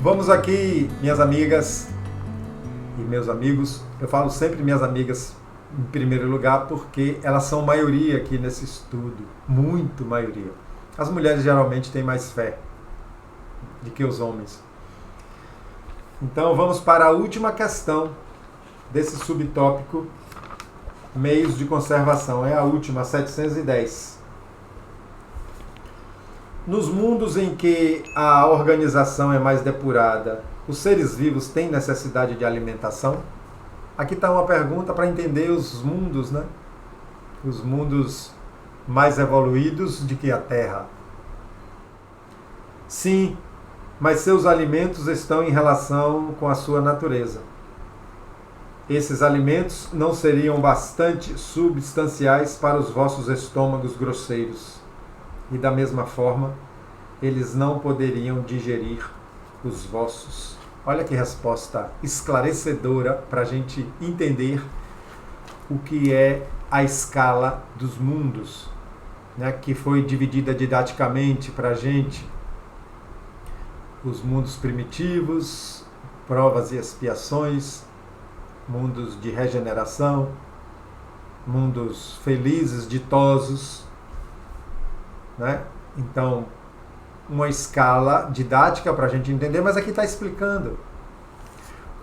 Vamos aqui, minhas amigas e meus amigos. Eu falo sempre minhas amigas em primeiro lugar porque elas são maioria aqui nesse estudo, muito maioria. As mulheres geralmente têm mais fé do que os homens. Então vamos para a última questão desse subtópico, meios de conservação. É a última, 710. Nos mundos em que a organização é mais depurada, os seres vivos têm necessidade de alimentação? Aqui está uma pergunta para entender os mundos, né? Os mundos mais evoluídos do que a Terra. Sim, mas seus alimentos estão em relação com a sua natureza. Esses alimentos não seriam bastante substanciais para os vossos estômagos grosseiros. E da mesma forma, eles não poderiam digerir os vossos. Olha que resposta esclarecedora para a gente entender o que é a escala dos mundos, né, que foi dividida didaticamente para a gente. Os mundos primitivos, provas e expiações, mundos de regeneração, mundos felizes, ditosos, né? Então, uma escala didática para a gente entender, mas aqui está explicando.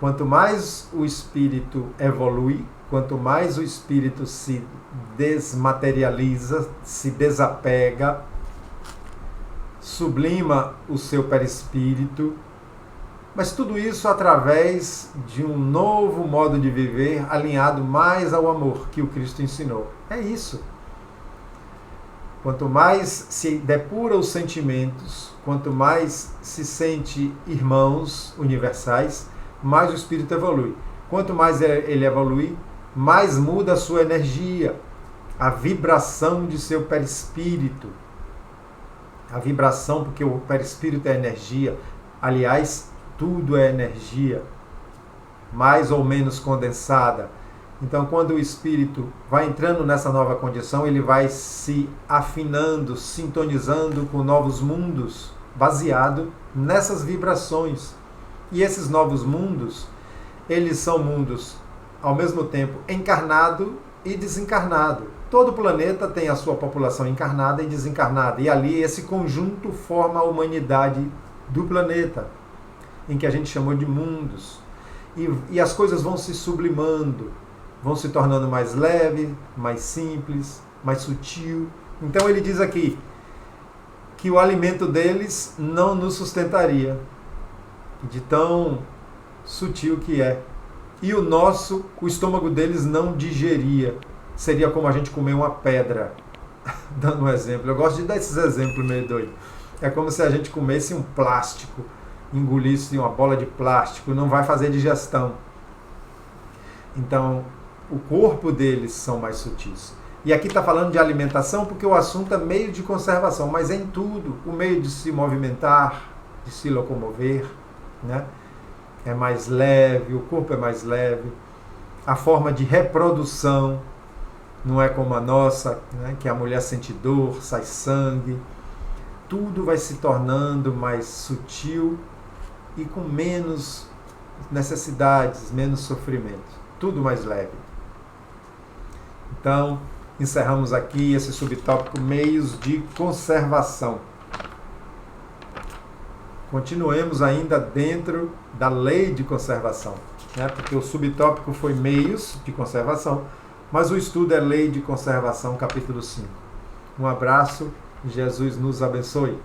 Quanto mais o espírito evolui, quanto mais o espírito se desmaterializa, se desapega, sublima o seu perispírito, mas tudo isso através de um novo modo de viver alinhado mais ao amor que o Cristo ensinou. É isso. Quanto mais se depura os sentimentos, quanto mais se sente irmãos universais, mais o espírito evolui. Quanto mais ele evolui, mais muda a sua energia, a vibração de seu perispírito. A vibração, porque o perispírito é energia. Aliás, tudo é energia, mais ou menos condensada. Então, quando o espírito vai entrando nessa nova condição, ele vai se afinando, sintonizando com novos mundos, baseado nessas vibrações. E esses novos mundos, eles são mundos, ao mesmo tempo, encarnado e desencarnado. Todo planeta tem a sua população encarnada e desencarnada. E ali esse conjunto forma a humanidade do planeta, em que a gente chamou de mundos. E as coisas vão se sublimando, vão se tornando mais leve, mais simples, mais sutil. Então ele diz aqui que o alimento deles não nos sustentaria, de tão sutil que é. E o nosso, o estômago deles não digeria. Seria como a gente comer uma pedra. Dando um exemplo. Eu gosto de dar esses exemplos meio doido. É como se a gente comesse um plástico, engolisse uma bola de plástico, não vai fazer digestão. Então, o corpo deles são mais sutis. E aqui está falando de alimentação porque o assunto é meio de conservação, mas é em tudo. O meio de se movimentar, de se locomover, né? É mais leve, o corpo é mais leve. A forma de reprodução não é como a nossa, né? Que a mulher sente dor, sai sangue. Tudo vai se tornando mais sutil e com menos necessidades, menos sofrimento. Tudo mais leve. Então, encerramos aqui esse subtópico meios de conservação. Continuemos ainda dentro da lei de conservação, né? Porque o subtópico foi meios de conservação, mas o estudo é lei de conservação, capítulo 5. Um abraço, Jesus nos abençoe.